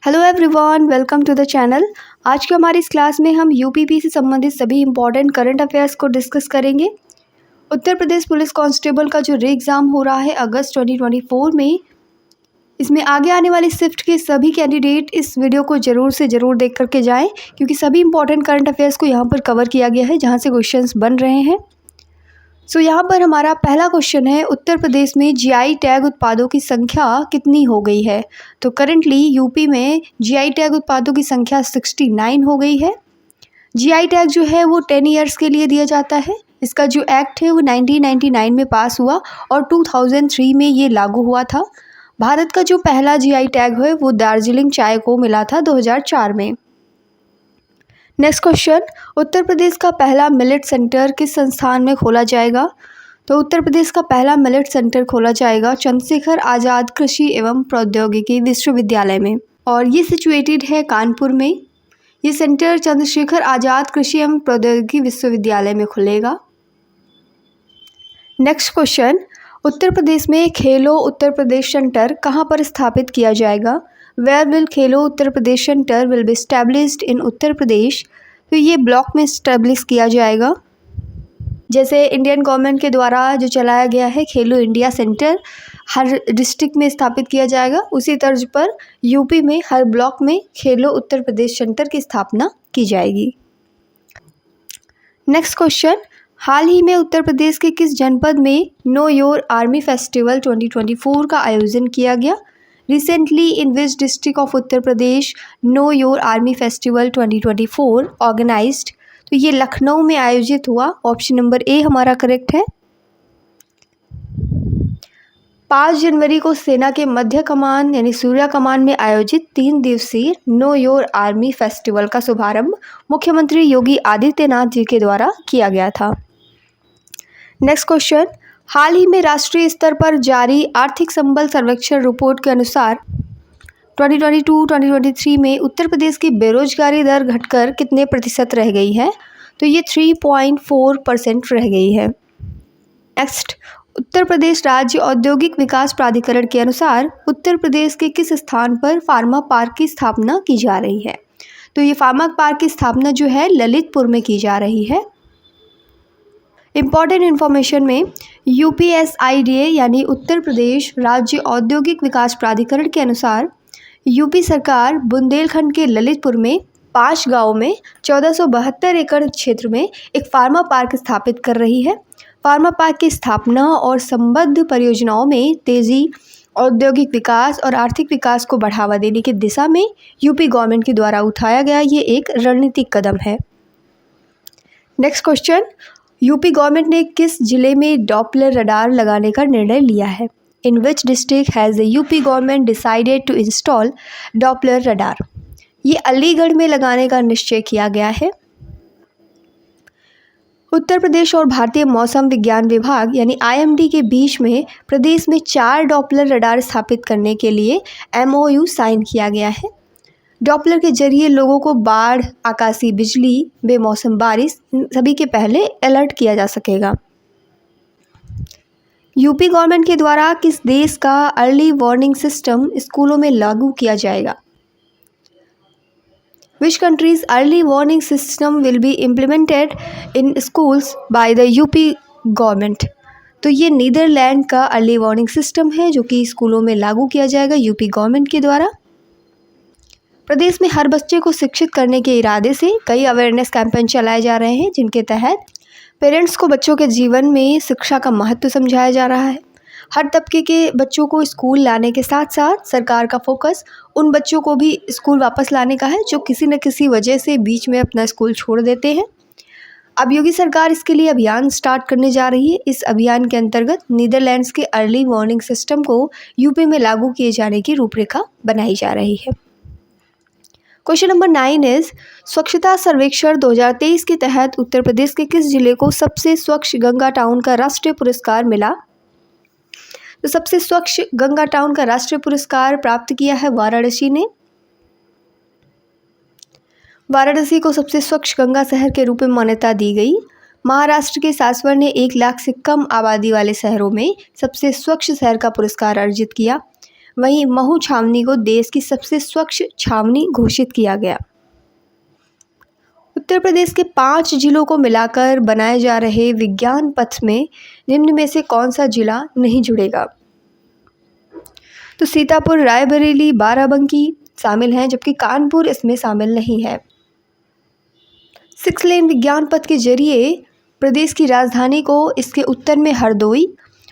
Hello everyone, welcome to the channel. आज की हमारी इस क्लास में हम यूपीपी से संबंधित सभी इंपॉर्टेंट करंट अफेयर्स को डिस्कस करेंगे। उत्तर प्रदेश पुलिस कांस्टेबल का जो री एग्ज़ाम हो रहा है अगस्त 2024 में, इसमें आगे आने वाली शिफ्ट के सभी कैंडिडेट इस वीडियो को ज़रूर से ज़रूर देख करके जाएँ, क्योंकि सभी इंपॉर्टेंट करंट अफेयर्स को यहाँ पर कवर किया गया है जहाँ से क्वेश्चंस बन रहे हैं। यहाँ पर हमारा पहला क्वेश्चन है, उत्तर प्रदेश में जीआई टैग उत्पादों की संख्या कितनी हो गई है। तो करेंटली यूपी में जीआई टैग उत्पादों की संख्या 69 हो गई है। जीआई टैग जो है वो 10 ईयर्स के लिए दिया जाता है। इसका जो एक्ट है वो 1999 में पास हुआ और 2003 में ये लागू हुआ था। भारत का जो पहला जीआई टैग है वो दार्जिलिंग चाय को मिला था 2004 में। नेक्स्ट क्वेश्चन, उत्तर प्रदेश का पहला मिलेट सेंटर किस संस्थान में खोला जाएगा। तो उत्तर प्रदेश का पहला मिलेट सेंटर खोला जाएगा चंद्रशेखर आज़ाद कृषि एवं प्रौद्योगिकी विश्वविद्यालय में, और ये सिचुएटेड है कानपुर में। ये सेंटर चंद्रशेखर आज़ाद कृषि एवं प्रौद्योगिकी विश्वविद्यालय में खुलेगा। नेक्स्ट क्वेश्चन, उत्तर प्रदेश में खेलो उत्तर प्रदेश सेंटर कहाँ पर स्थापित किया जाएगा। Where will Khelo Uttar Pradesh centre will be established in Uttar Pradesh. तो ये ब्लॉक में इस्टेब्लिश किया जाएगा। जैसे इंडियन गवर्नमेंट के द्वारा जो चलाया गया है खेलो इंडिया सेंटर हर डिस्ट्रिक्ट में स्थापित किया जाएगा, उसी तर्ज पर यूपी में हर ब्लॉक में खेलो उत्तर प्रदेश सेंटर की स्थापना की जाएगी। नेक्स्ट क्वेश्चन, हाल ही में उत्तर प्रदेश के किस जनपद में नो योर आर्मी फेस्टिवल 2024 का आयोजन किया गया। Recently in which district of Uttar Pradesh know your army festival 2024 organised. तो ये लखनऊ में आयोजित हुआ। ऑप्शन नंबर ए हमारा करेक्ट है। 5 जनवरी को सेना के मध्य कमान यानी सूर्या कमान में आयोजित 3 दिवसीय नो योर आर्मी फेस्टिवल का शुभारंभ मुख्यमंत्री योगी आदित्यनाथ जी के द्वारा किया गया था। नेक्स्ट क्वेश्चन, हाल ही में राष्ट्रीय स्तर पर जारी आर्थिक संबल सर्वेक्षण रिपोर्ट के अनुसार 2022-2023 में उत्तर प्रदेश की बेरोजगारी दर घटकर कितने प्रतिशत रह गई है। तो ये 3.4% रह गई है। नेक्स्ट, उत्तर प्रदेश राज्य औद्योगिक विकास प्राधिकरण के अनुसार उत्तर प्रदेश के किस स्थान पर फार्मा पार्क की स्थापना की जा रही है। तो ये फार्मा पार्क की स्थापना जो है ललितपुर में की जा रही है। इम्पॉर्टेंट इन्फॉर्मेशन में यूपीएसआईडीए यानी उत्तर प्रदेश राज्य औद्योगिक विकास प्राधिकरण के अनुसार यूपी सरकार बुंदेलखंड के ललितपुर में 5 गाँव में 1472 एकड़ क्षेत्र में एक फार्मा पार्क स्थापित कर रही है। फार्मा पार्क की स्थापना और संबद्ध परियोजनाओं में तेजी, औद्योगिक विकास और आर्थिक विकास को बढ़ावा देने की दिशा में यूपी गवर्नमेंट के द्वारा उठाया गया ये एक रणनीतिक कदम है। नेक्स्ट क्वेश्चन, यूपी गवर्नमेंट ने किस जिले में डॉपलर रडार लगाने का निर्णय लिया है। In which district has the UP government decided to install Doppler radar. ये अलीगढ़ में लगाने का निश्चय किया गया है। उत्तर प्रदेश और भारतीय मौसम विज्ञान विभाग यानी आईएमडी के बीच में प्रदेश में 4 डॉपलर रडार स्थापित करने के लिए एमओयू साइन किया गया है। डॉपलर के जरिए लोगों को बाढ़, आकाशीय बिजली, बेमौसम बारिश सभी के पहले अलर्ट किया जा सकेगा। यूपी गवर्नमेंट के द्वारा किस देश का अर्ली वार्निंग सिस्टम स्कूलों में लागू किया जाएगा। Which country's early warning system will be implemented in schools by the UP government. तो ये नीदरलैंड का अर्ली वार्निंग सिस्टम है जो कि स्कूलों में लागू किया जाएगा यूपी गवर्नमेंट के द्वारा। प्रदेश में हर बच्चे को शिक्षित करने के इरादे से कई अवेयरनेस कैंपेन चलाए जा रहे हैं, जिनके तहत पेरेंट्स को बच्चों के जीवन में शिक्षा का महत्व समझाया जा रहा है। हर तबके के बच्चों को स्कूल लाने के साथ साथ सरकार का फोकस उन बच्चों को भी स्कूल वापस लाने का है जो किसी न किसी वजह से बीच में अपना स्कूल छोड़ देते हैं। अब योगी सरकार इसके लिए अभियान स्टार्ट करने जा रही है। इस अभियान के अंतर्गत नीदरलैंड्स के अर्ली वार्निंग सिस्टम को यूपी में लागू किए जाने की रूपरेखा बनाई जा रही है। क्वेश्चन नंबर 9 इज, स्वच्छता सर्वेक्षण 2023 के तहत उत्तर प्रदेश के किस जिले को सबसे स्वच्छ गंगा टाउन का राष्ट्रीय पुरस्कार मिला। तो सबसे स्वच्छ गंगा टाउन का राष्ट्रीय पुरस्कार प्राप्त किया है वाराणसी ने। वाराणसी को सबसे स्वच्छ गंगा शहर के रूप में मान्यता दी गई। महाराष्ट्र के सासवर ने 1 लाख से कम आबादी वाले शहरों में सबसे स्वच्छ शहर का पुरस्कार अर्जित किया। वहीं महू छावनी को देश की सबसे स्वच्छ छावनी घोषित किया गया। उत्तर प्रदेश के 5 जिलों को मिलाकर बनाए जा रहे विज्ञान पथ में निम्न में से कौन सा जिला नहीं जुड़ेगा? तो सीतापुर, रायबरेली, बाराबंकी शामिल हैं, जबकि कानपुर इसमें शामिल नहीं है। 6 लेन विज्ञान पथ के जरिए प्रदेश की राजधानी को इसके उत्तर में हरदोई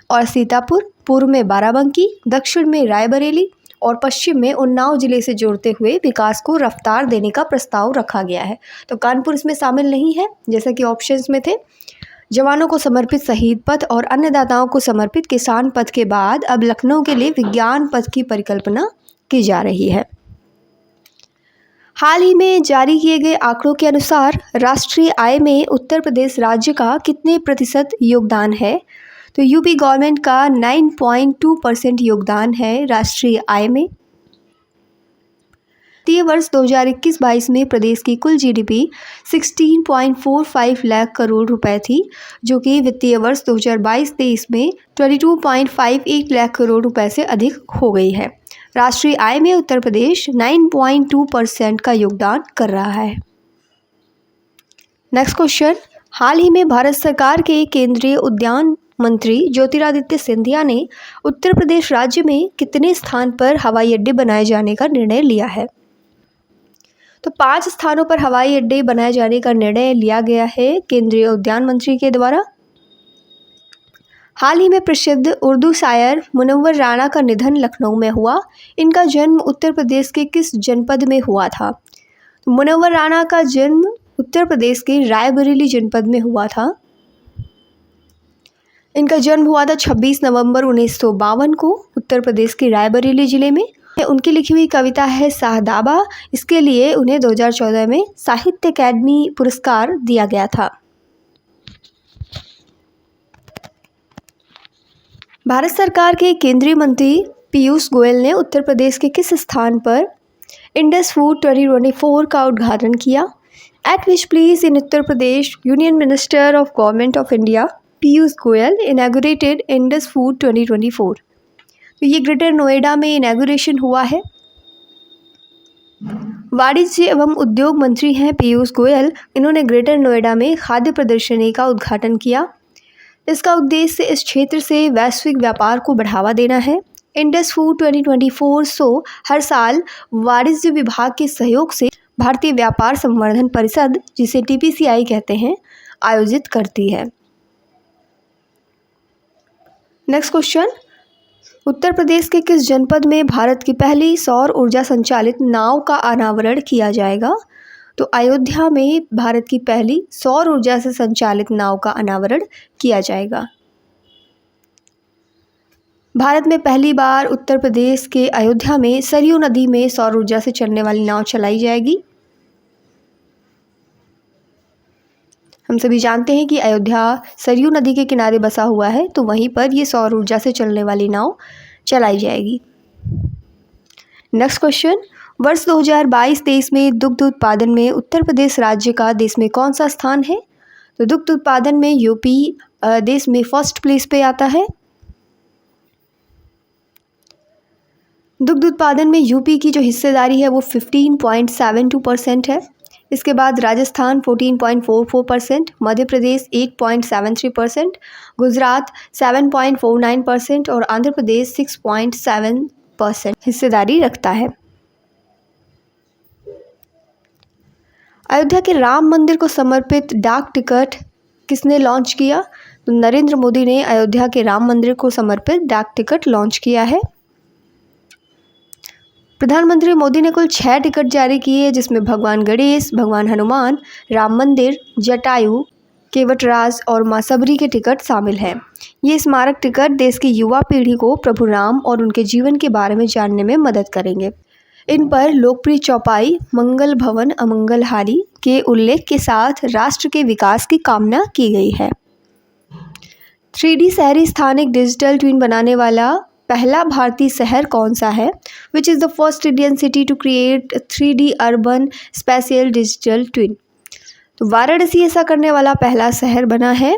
और सीतापुर, पूर्व में बाराबंकी, दक्षिण में रायबरेली और पश्चिम में उन्नाव जिले से जोड़ते हुए विकास को रफ्तार देने का प्रस्ताव रखा गया है। तो कानपुर इसमें शामिल नहीं है, जैसा कि ऑप्शंस में थे। जवानों को समर्पित शहीद पथ और अन्नदाताओं को समर्पित किसान पथ के बाद अब लखनऊ के लिए विज्ञान पथ की परिकल्पना की जा रही है। हाल ही में जारी किए गए आंकड़ों के अनुसार राष्ट्रीय आय में उत्तर प्रदेश राज्य का कितने प्रतिशत योगदान है? तो यूपी गवर्नमेंट का 9.2% योगदान है राष्ट्रीय आय में। वित्तीय वर्ष 2021-22 में प्रदेश की कुल जीडीपी 16.45 लाख करोड़ रुपए थी, जो कि वित्तीय वर्ष 2022-23 में 22.58 लाख करोड़ रुपए से अधिक हो गई है। राष्ट्रीय आय में उत्तर प्रदेश 9.2% का योगदान कर रहा है। नेक्स्ट क्वेश्चन, हाल ही में भारत सरकार के केंद्रीय उद्यान मंत्री ज्योतिरादित्य सिंधिया ने उत्तर प्रदेश राज्य में कितने स्थान पर हवाई अड्डे बनाए जाने का निर्णय लिया है? तो 5 स्थानों पर हवाई अड्डे बनाए जाने का निर्णय लिया गया है केंद्रीय उद्यान मंत्री के द्वारा। हाल ही में प्रसिद्ध उर्दू शायर मुनव्वर राणा का निधन लखनऊ में हुआ। इनका जन्म उत्तर प्रदेश के किस जनपद में हुआ था? मुनव्वर राणा का जन्म उत्तर प्रदेश के रायबरेली जनपद में हुआ था। इनका जन्म हुआ था 26 नवंबर 1952 को उत्तर प्रदेश के रायबरेली जिले में। उनकी लिखी हुई कविता है साहदाबा। इसके लिए उन्हें 2014 में साहित्य अकादमी पुरस्कार दिया गया था। भारत सरकार के केंद्रीय मंत्री पीयूष गोयल ने उत्तर प्रदेश के किस स्थान पर इंडस फूड 2024 का उद्घाटन किया? At which place in Uttar Pradesh union minister of government of India Piyush Goyal inaugurated Indus food 2024? तो ये ग्रेटर नोएडा में इनैगोरेशन हुआ है। वाणिज्य एवं उद्योग मंत्री हैं पीयूष गोयल। इन्होंने ग्रेटर नोएडा में खाद्य प्रदर्शनी का उद्घाटन किया। इसका उद्देश्य इस क्षेत्र से वैश्विक व्यापार को बढ़ावा देना है। इंडस फूड 2024 शो हर साल वाणिज्य विभाग के सहयोग से भारतीय व्यापार संवर्धन परिषद, जिसे TPCI कहते हैं, आयोजित करती है। नेक्स्ट क्वेश्चन, उत्तर प्रदेश के किस जनपद में भारत की पहली सौर ऊर्जा संचालित नाव का अनावरण किया जाएगा? तो अयोध्या में भारत की पहली सौर ऊर्जा से संचालित नाव का अनावरण किया जाएगा। भारत में पहली बार उत्तर प्रदेश के अयोध्या में सरयू नदी में सौर ऊर्जा से चलने वाली नाव चलाई जाएगी। हम सभी जानते हैं कि अयोध्या सरयू नदी के किनारे बसा हुआ है, तो वहीं पर ये सौर ऊर्जा से चलने वाली नाव चलाई जाएगी। नेक्स्ट क्वेश्चन, वर्ष 2022-23 में दुग्ध उत्पादन में उत्तर प्रदेश राज्य का देश में कौन सा स्थान है? तो दुग्ध उत्पादन में यूपी देश में फर्स्ट प्लेस पे आता है। दुग्ध उत्पादन में यूपी की जो हिस्सेदारी है वो 15.72% है। इसके बाद राजस्थान 14.44%, मध्य प्रदेश 8.73%, गुजरात 7.49% और आंध्र प्रदेश 6.7% हिस्सेदारी रखता है। अयोध्या के राम मंदिर को समर्पित डाक टिकट किसने लॉन्च किया? तो नरेंद्र मोदी ने अयोध्या के राम मंदिर को समर्पित डाक टिकट लॉन्च किया है। प्रधानमंत्री मोदी ने कुल 6 टिकट जारी किए, जिसमें भगवान गणेश, भगवान हनुमान, राम मंदिर, जटायु, केवटराज और मां सबरी के टिकट शामिल हैं। ये स्मारक टिकट देश की युवा पीढ़ी को प्रभु राम और उनके जीवन के बारे में जानने में मदद करेंगे। इन पर लोकप्रिय चौपाई मंगल भवन अमंगल हारी के उल्लेख के साथ राष्ट्र के विकास की कामना की गई है। 3D शहरी स्थानिक डिजिटल ट्विन बनाने वाला पहला भारतीय शहर कौन सा है? Which is the first Indian city to create 3D urban spatial digital twin? तो वाराणसी ऐसा करने वाला पहला शहर बना है।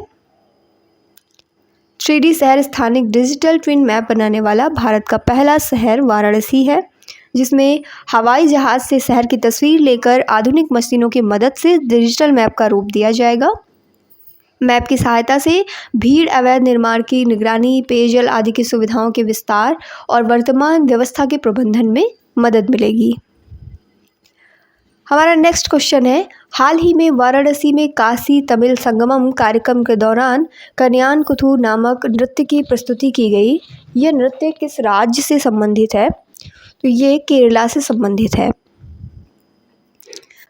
3D शहर स्थानिक डिजिटल ट्विन मैप बनाने वाला भारत का पहला शहर वाराणसी है, जिसमें हवाई जहाज़ से शहर की तस्वीर लेकर आधुनिक मशीनों की मदद से डिजिटल मैप का रूप दिया जाएगा। मैप की सहायता से भीड़, अवैध निर्माण की निगरानी, पेयजल आदि की सुविधाओं के विस्तार और वर्तमान व्यवस्था के प्रबंधन में मदद मिलेगी। हमारा नेक्स्ट क्वेश्चन है, हाल ही में वाराणसी में काशी तमिल संगमम कार्यक्रम के दौरान कन्यान कुथु नामक नृत्य की प्रस्तुति की गई। यह नृत्य किस राज्य से संबंधित है? तो ये केरला से संबंधित है।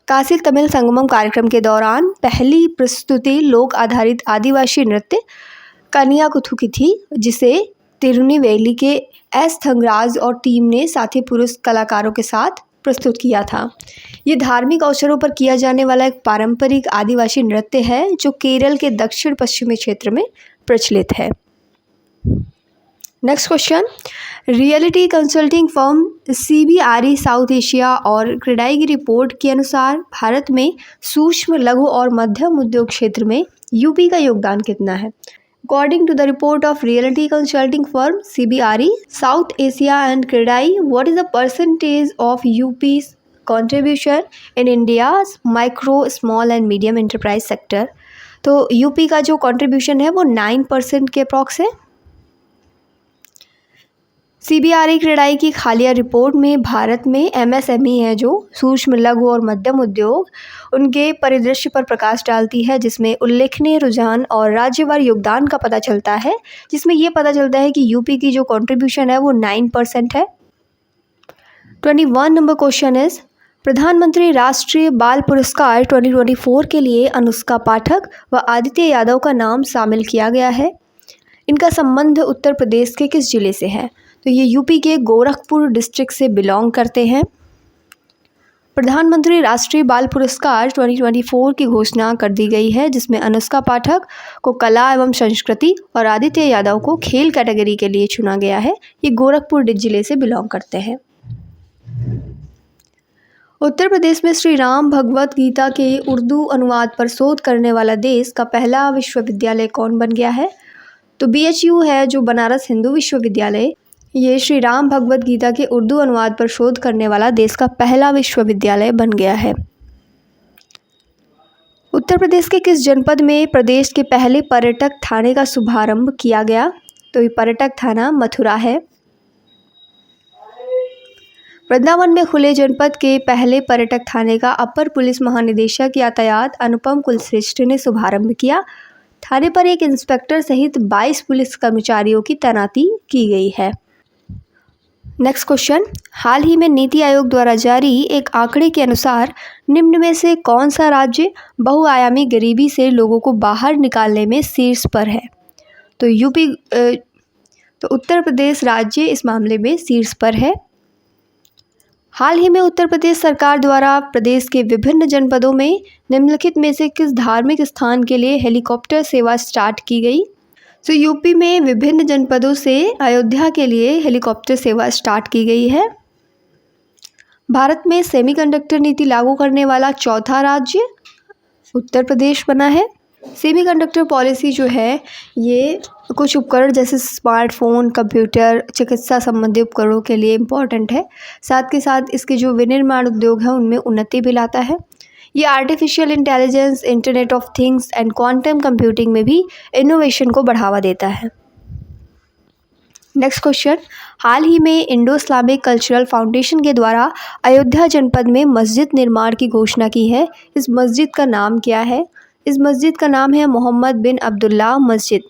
काशी तमिल संगमम कार्यक्रम के दौरान पहली प्रस्तुति लोक आधारित आदिवासी नृत्य कनियाकुथु की थी, जिसे तिरुनेलवेली के एस थंगराज और टीम ने साथी पुरुष कलाकारों के साथ प्रस्तुत किया था। ये धार्मिक अवसरों पर किया जाने वाला एक पारंपरिक आदिवासी नृत्य है जो केरल के दक्षिण पश्चिमी क्षेत्र में प्रचलित है। Next question, reality consulting firm CBRE south Asia और क्रेडाई की रिपोर्ट के अनुसार भारत में सूक्ष्म, लघु और मध्यम उद्योग क्षेत्र में यूपी का योगदान कितना है? According to the report of reality consulting firm CBRE South Asia and Credai, what is the percentage of UP's contribution in India's micro, small and medium enterprise sector? तो यूपी का जो कंट्रीब्यूशन है वो 9% के अप्रॉक्स है। CBRE CREDAI की हालिया report में भारत में MSME है जो सूक्ष्म, लघु और मध्यम उद्योग, उनके परिदृश्य पर प्रकाश डालती है, जिसमें उल्लेखनीय रुझान और राज्यवार योगदान का पता चलता है, जिसमें ये पता चलता है कि यूपी की जो कंट्रीब्यूशन है वो 9% है। 21 नंबर क्वेश्चन इज, प्रधानमंत्री राष्ट्रीय बाल पुरस्कार 2024 के लिए अनुष्का पाठक व आदित्य यादव का नाम शामिल किया गया है। इनका संबंध उत्तर प्रदेश के किस जिले से है? तो ये यूपी के गोरखपुर डिस्ट्रिक्ट से बिलोंग करते हैं। प्रधानमंत्री राष्ट्रीय बाल पुरस्कार 2024 की घोषणा कर दी गई है, जिसमें अनुष्का पाठक को कला एवं संस्कृति और आदित्य यादव को खेल कैटेगरी के लिए चुना गया है। ये गोरखपुर जिले से बिलोंग करते हैं। उत्तर प्रदेश में श्री राम भगवत गीता के उर्दू अनुवाद पर शोध करने वाला देश का पहला विश्वविद्यालय कौन बन गया है? तो BHU है जो बनारस हिंदू विश्वविद्यालय, ये श्री राम भगवत गीता के उर्दू अनुवाद पर शोध करने वाला देश का पहला विश्वविद्यालय बन गया है। उत्तर प्रदेश के किस जनपद में प्रदेश के पहले पर्यटक थाने का शुभारंभ किया गया? तो ये पर्यटक थाना मथुरा है। वृंदावन में खुले जनपद के पहले पर्यटक थाने का अपर पुलिस महानिदेशक यातायात अनुपम कुलश्रेष्ठ ने शुभारंभ किया। थाने पर एक इंस्पेक्टर सहित 22 पुलिस कर्मचारियों की तैनाती की गई है। नेक्स्ट क्वेश्चन, हाल ही में नीति आयोग द्वारा जारी एक आंकड़े के अनुसार निम्न में से कौन सा राज्य बहुआयामी गरीबी से लोगों को बाहर निकालने में शीर्ष पर है? तो उत्तर प्रदेश राज्य इस मामले में शीर्ष पर है। हाल ही में उत्तर प्रदेश सरकार द्वारा प्रदेश के विभिन्न जनपदों में निम्नलिखित में से किस धार्मिक स्थान के लिए हेलीकॉप्टर सेवा स्टार्ट की गई? तो यूपी में विभिन्न जनपदों से अयोध्या के लिए हेलीकॉप्टर सेवा स्टार्ट की गई है। भारत में सेमीकंडक्टर नीति लागू करने वाला चौथा राज्य उत्तर प्रदेश बना है। सेमीकंडक्टर पॉलिसी जो है ये कुछ उपकरण जैसे स्मार्टफोन, कंप्यूटर, चिकित्सा संबंधी उपकरणों के लिए इम्पॉर्टेंट है। साथ के साथ इसके जो विनिर्माण उद्योग है उनमें उन्नति भी लाता है। ये artificial intelligence, internet of things and quantum computing में भी इनोवेशन को बढ़ावा देता है। नेक्स्ट क्वेश्चन, हाल ही में इंडो इस्लामिक कल्चरल फाउंडेशन के द्वारा अयोध्या जनपद में मस्जिद निर्माण की घोषणा की है। इस मस्जिद का नाम क्या है? इस मस्जिद का नाम है मोहम्मद बिन अब्दुल्ला मस्जिद।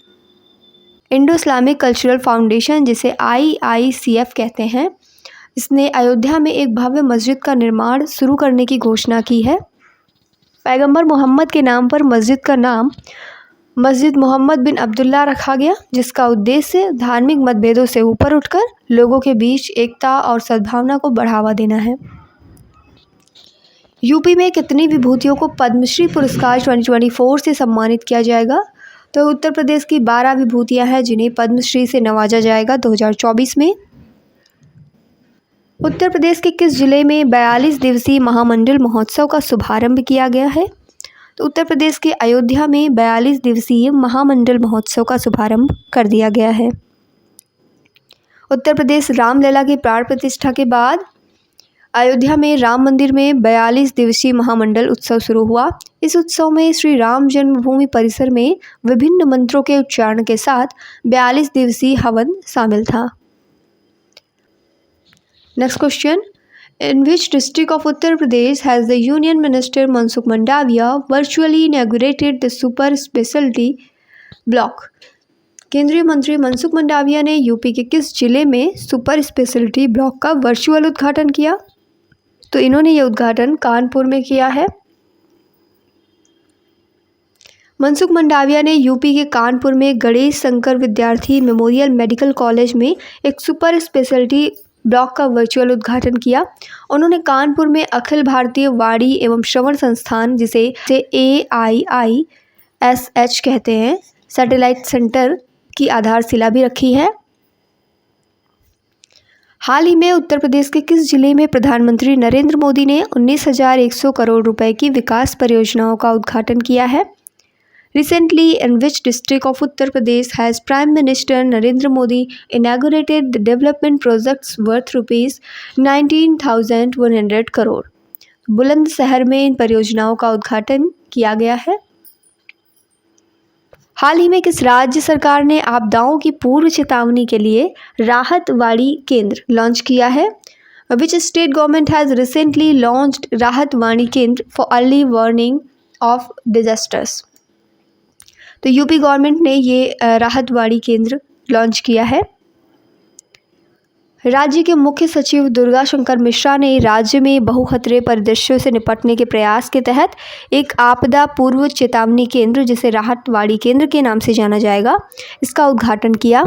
इंडो इस्लामिक कल्चरल फाउंडेशन, जिसे IICF कहते हैं, इसने अयोध्या में एक भव्य मस्जिद का निर्माण शुरू करने की घोषणा की है। पैगंबर मोहम्मद के नाम पर मस्जिद का नाम मस्जिद मोहम्मद बिन अब्दुल्ला रखा गया, जिसका उद्देश्य धार्मिक मतभेदों से ऊपर उठकर लोगों के बीच एकता और सद्भावना को बढ़ावा देना है। यूपी में कितनी विभूतियों को पद्मश्री पुरस्कार 2024 से सम्मानित किया जाएगा? तो उत्तर प्रदेश की 12 विभूतियां हैं जिन्हें पद्मश्री से नवाजा जाएगा 2024 में। उत्तर प्रदेश के किस जिले में 42 दिवसीय महामंडल महोत्सव का शुभारंभ किया गया है? तो उत्तर प्रदेश के अयोध्या में 42 दिवसीय महामंडल महोत्सव का शुभारंभ कर दिया गया है। उत्तर प्रदेश रामलला की प्राण प्रतिष्ठा के बाद अयोध्या में राम मंदिर में 42 दिवसीय महामंडल उत्सव शुरू हुआ। इस उत्सव में श्री राम जन्मभूमि परिसर में विभिन्न मंत्रों के उच्चारण के साथ 42 दिवसीय हवन शामिल था। Next question, in which district of Uttar Pradesh has the union minister Mansukh Mandaviya virtually inaugurated the super speciality block? केंद्रीय मंत्री मनसुख मंडाविया ने यूपी के किस जिले में सुपर स्पेशलिटी ब्लॉक का वर्चुअल उद्घाटन किया? तो इन्होंने ये उद्घाटन कानपुर में किया है। मनसुख मंडाविया ने यूपी के कानपुर में गणेश शंकर विद्यार्थी मेमोरियल मेडिकल कॉलेज में एक सुपर स्पेशलिटी ब्लॉक का वर्चुअल उद्घाटन किया। उन्होंने कानपुर में अखिल भारतीय वाणी एवं श्रवण संस्थान, जिसे AIISH कहते हैं, सैटेलाइट सेंटर की आधारशिला भी रखी है। हाल ही में उत्तर प्रदेश के किस जिले में प्रधानमंत्री नरेंद्र मोदी ने 19,100 करोड़ रुपए की विकास परियोजनाओं का उद्घाटन किया है? Recently, in which district of Uttar Pradesh has Prime Minister Narendra Modi inaugurated the development projects worth rupees 19,100 crore? Bulandshahr में इन परियोजनाओं का उद्घाटन किया गया है। हाल ही में किस राज्य सरकार ने आपदाओं की पूर्व चेतावनी के लिए राहत वाणी केंद्र लॉन्च किया है? Which state government has recently launched राहत वाणी केंद्र for early warning of disasters? तो यूपी गवर्नमेंट ने ये राहत वाणी केंद्र लॉन्च किया है। राज्य के मुख्य सचिव दुर्गा शंकर मिश्रा ने राज्य में बहुखतरे परिदृश्यों से निपटने के प्रयास के तहत एक आपदा पूर्व चेतावनी केंद्र, जिसे राहत वाणी केंद्र के नाम से जाना जाएगा, इसका उद्घाटन किया।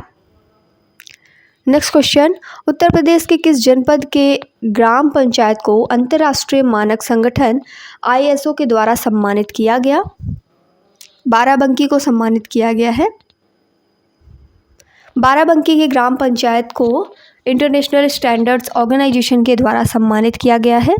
नेक्स्ट क्वेश्चन, उत्तर प्रदेश के किस जनपद के ग्राम पंचायत को अंतर्राष्ट्रीय मानक संगठन ISO के द्वारा सम्मानित किया गया? बाराबंकी को सम्मानित किया गया है। बाराबंकी के ग्राम पंचायत को इंटरनेशनल स्टैंडर्ड्स ऑर्गेनाइजेशन के द्वारा सम्मानित किया गया है।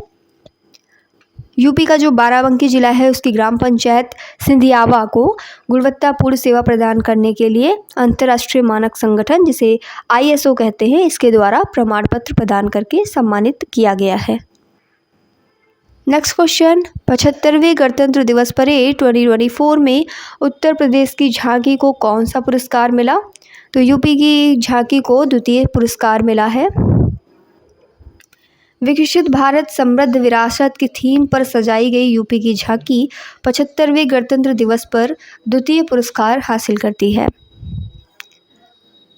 यूपी का जो बाराबंकी जिला है, उसकी ग्राम पंचायत सिंधियावा को गुणवत्तापूर्ण सेवा प्रदान करने के लिए अंतर्राष्ट्रीय मानक संगठन, जिसे ISO कहते हैं, इसके द्वारा प्रमाण पत्र प्रदान करके सम्मानित किया गया है। नेक्स्ट क्वेश्चन, 75वें गणतंत्र दिवस परेड 2024 में उत्तर प्रदेश की झांकी को कौन सा पुरस्कार मिला? तो यूपी की झांकी को द्वितीय पुरस्कार मिला है। विकसित भारत समृद्ध विरासत की थीम पर सजाई गई यूपी की झांकी 75वें गणतंत्र दिवस पर द्वितीय पुरस्कार हासिल करती है।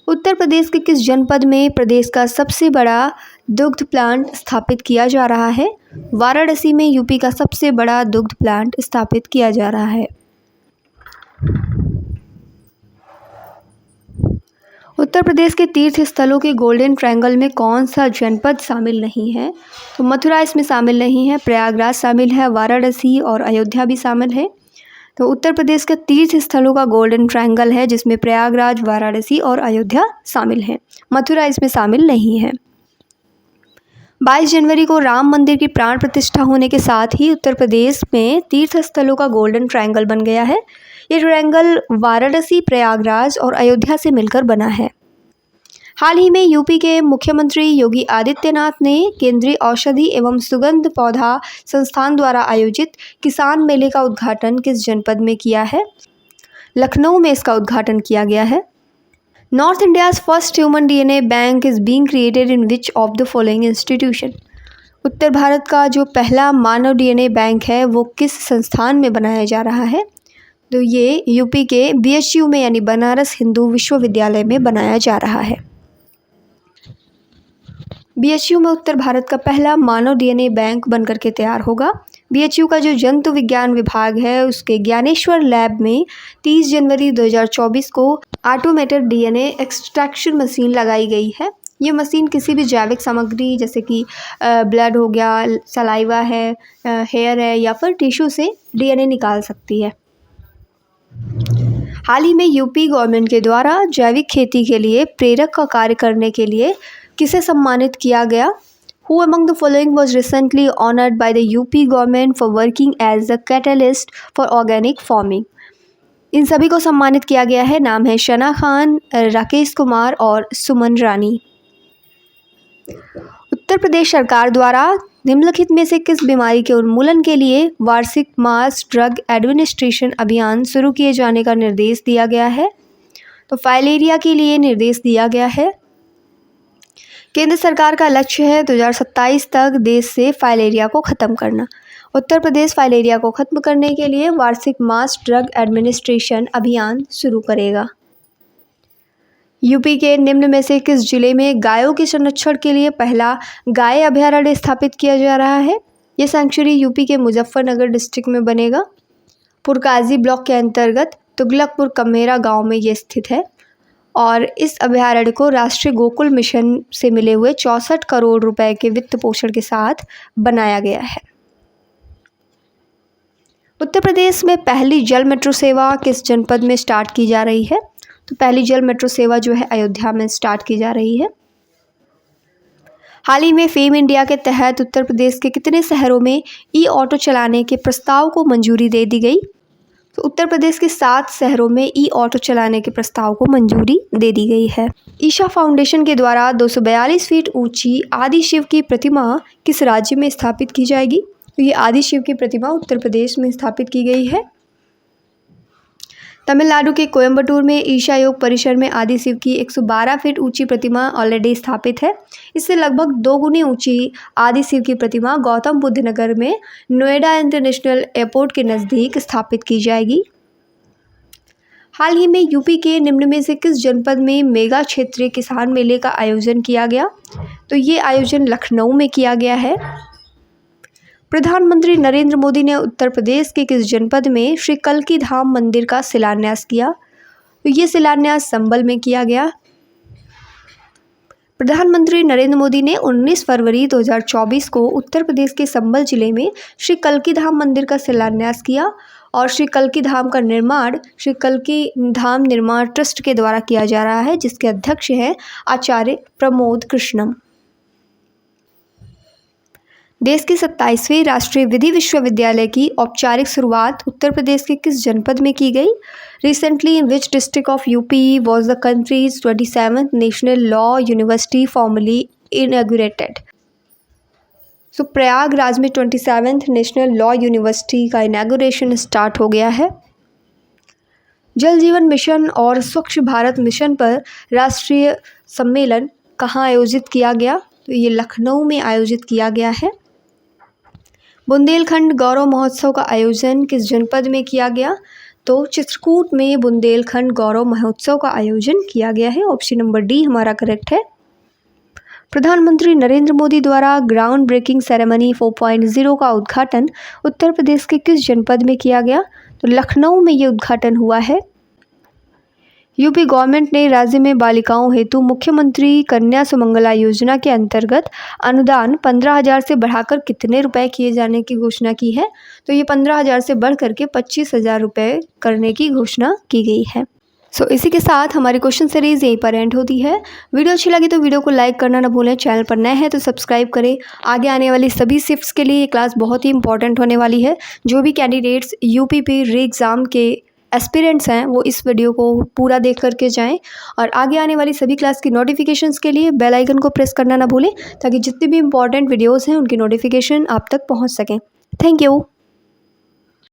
उत्तर प्रदेश के किस जनपद में प्रदेश का सबसे बड़ा दुग्ध प्लांट स्थापित किया जा रहा है? वाराणसी में यूपी का सबसे बड़ा दुग्ध प्लांट स्थापित किया जा रहा है। उत्तर प्रदेश के तीर्थ स्थलों के गोल्डन ट्रायंगल में कौन सा जनपद शामिल नहीं है? तो मथुरा इसमें शामिल नहीं है, प्रयागराज शामिल है, वाराणसी और अयोध्या भी शामिल है। तो उत्तर प्रदेश के तीर्थ स्थलों का गोल्डन ट्रायंगल है, जिसमें प्रयागराज, वाराणसी और अयोध्या शामिल हैं। मथुरा इसमें शामिल नहीं है। 22 जनवरी को राम मंदिर की प्राण प्रतिष्ठा होने के साथ ही उत्तर प्रदेश में तीर्थ स्थलों का गोल्डन ट्रायंगल बन गया है। ये ट्रायंगल वाराणसी, प्रयागराज और अयोध्या से मिलकर बना है। हाल ही में यूपी के मुख्यमंत्री योगी आदित्यनाथ ने केंद्रीय औषधि एवं सुगंध पौधा संस्थान द्वारा आयोजित किसान मेले का उद्घाटन किस जनपद में किया है? लखनऊ में इसका उद्घाटन किया गया है। North India's first human DNA bank is being created in which of the following institution? उत्तर भारत का जो पहला मानव DNA बैंक है वो किस संस्थान में बनाया जा रहा है? तो ये यूपी के BHU में, यानी बनारस हिंदू विश्वविद्यालय में बनाया जा रहा है। BHU में उत्तर भारत का पहला मानव DNA बैंक बनकर के तैयार होगा। BHU का जो जंतु विज्ञान विभाग है, उसके ज्ञानेश्वर लैब में 30 जनवरी 2024 को ऑटोमेटेड DNA एक्सट्रैक्शन मशीन लगाई गई है। ये मशीन किसी भी जैविक सामग्री जैसे कि ब्लड हो गया, सलाइवा है, हेयर है या फिर टिश्यू से DNA निकाल सकती है। हाल ही में यूपी गवर्नमेंट के द्वारा जैविक खेती के लिए प्रेरक का कार्य करने के लिए किसे सम्मानित किया गया? Who among the following was recently honored by the UP government for working as a catalyst for organic farming? इन सभी को सम्मानित किया गया है। नाम है शना खान, राकेश कुमार और सुमन रानी। उत्तर प्रदेश सरकार द्वारा निम्नलिखित में से किस बीमारी के उन्मूलन के लिए वार्षिक मास ड्रग एडमिनिस्ट्रेशन अभियान शुरू किए जाने का निर्देश दिया गया है? तो फाइलेरिया के लिए निर्देश दिया गया है। केंद्र सरकार का लक्ष्य है 2027 तक देश से फाइलेरिया को ख़त्म करना। उत्तर प्रदेश फाइलेरिया को ख़त्म करने के लिए वार्षिक मास ड्रग एडमिनिस्ट्रेशन अभियान शुरू करेगा। यूपी के निम्न में से किस जिले में गायों के संरक्षण के लिए पहला गाय अभयारण्य स्थापित किया जा रहा है? ये सेंचुरी यूपी के मुजफ्फरनगर डिस्ट्रिक्ट में बनेगा। पुरकाजी ब्लॉक के अंतर्गत तुगलकपुर कमेरा गांव में ये स्थित है और इस अभयारण्य को राष्ट्रीय गोकुल मिशन से मिले हुए 64 करोड़ रुपए के वित्त पोषण के साथ बनाया गया है। उत्तर प्रदेश में पहली जल मेट्रो सेवा किस जनपद में स्टार्ट की जा रही है? तो पहली जल मेट्रो सेवा जो है अयोध्या में स्टार्ट की जा रही है। हाल ही में फेम इंडिया के तहत उत्तर प्रदेश के कितने शहरों में ई ऑटो चलाने के प्रस्ताव को मंजूरी दे दी गई? तो उत्तर प्रदेश के 7 शहरों में ई ऑटो चलाने के प्रस्ताव को मंजूरी दे दी गई है। ईशा फाउंडेशन के द्वारा 242 फीट ऊंची आदि शिव की प्रतिमा किस राज्य में स्थापित की जाएगी? तो ये आदि शिव की प्रतिमा उत्तर प्रदेश में स्थापित की गई है। तमिलनाडु के कोयम्बटूर में ईशा योग परिसर में आदि शिव की 112 फीट ऊंची प्रतिमा ऑलरेडी स्थापित है। इससे लगभग 2 गुनी ऊंची आदि शिव की प्रतिमा गौतम बुद्ध नगर में नोएडा इंटरनेशनल एयरपोर्ट के नज़दीक स्थापित की जाएगी। हाल ही में यूपी के निम्न में से किस जनपद में मेगा क्षेत्रीय किसान मेले का आयोजन किया गया? तो ये आयोजन लखनऊ में किया गया है। प्रधानमंत्री नरेंद्र मोदी ने उत्तर प्रदेश के किस जनपद में श्री कल्की धाम मंदिर का शिलान्यास किया? तो ये शिलान्यास संभल में किया गया। प्रधानमंत्री नरेंद्र मोदी ने 19 फरवरी 2024 को उत्तर प्रदेश के संभल जिले में श्री कल्की धाम मंदिर का शिलान्यास किया और श्री कल्की धाम का निर्माण श्री कल्की धाम निर्माण ट्रस्ट के द्वारा किया जा रहा है, जिसके अध्यक्ष हैं आचार्य प्रमोद कृष्णम। देश की 27वीं राष्ट्रीय विधि विश्वविद्यालय की औपचारिक शुरुआत उत्तर प्रदेश के किस जनपद में की गई? Recently in which district of UP was the country's 27th national law university formally inaugurated? So Prayagraj में 27th नेशनल लॉ यूनिवर्सिटी का इनॉग्रेशन स्टार्ट हो गया है। जल जीवन मिशन और स्वच्छ भारत मिशन पर राष्ट्रीय सम्मेलन कहाँ आयोजित किया गया? तो ये लखनऊ में आयोजित किया गया है। बुंदेलखंड गौरव महोत्सव का आयोजन किस जनपद में किया गया? तो चित्रकूट में बुंदेलखंड गौरव महोत्सव का आयोजन किया गया है। ऑप्शन नंबर डी हमारा करेक्ट है। प्रधानमंत्री नरेंद्र मोदी द्वारा ग्राउंड ब्रेकिंग सेरेमनी 4.0 का उद्घाटन उत्तर प्रदेश के किस जनपद में किया गया? तो लखनऊ में ये उद्घाटन हुआ है। यूपी गवर्नमेंट ने राज्य में बालिकाओं हेतु मुख्यमंत्री कन्या सुमंगला योजना के अंतर्गत अनुदान 15,000 से बढ़ाकर कितने रुपए किए जाने की घोषणा की है? तो ये 15,000 से बढ़ करके 25,000 रुपये करने की घोषणा की गई है। सो इसी के साथ हमारी क्वेश्चन सीरीज़ यहीं पर एंड होती है। वीडियो अच्छी लगी तो वीडियो को लाइक करना ना भूलें। चैनल पर नए हैं तो सब्सक्राइब करें। आगे आने वाली सभी शिफ्ट्स के लिए ये क्लास बहुत ही इंपॉर्टेंट होने वाली है। जो भी कैंडिडेट्स यूपीपी री एग्ज़ाम के एस्पिरेंट्स हैं वो इस वीडियो को पूरा देख करके जाएं और आगे आने वाली सभी क्लास की नोटिफिकेशंस के लिए बेल आइकन को प्रेस करना ना भूलें, ताकि जितनी भी इंपॉर्टेंट वीडियोस हैं उनकी नोटिफिकेशन आप तक पहुंच सकें। Thank you.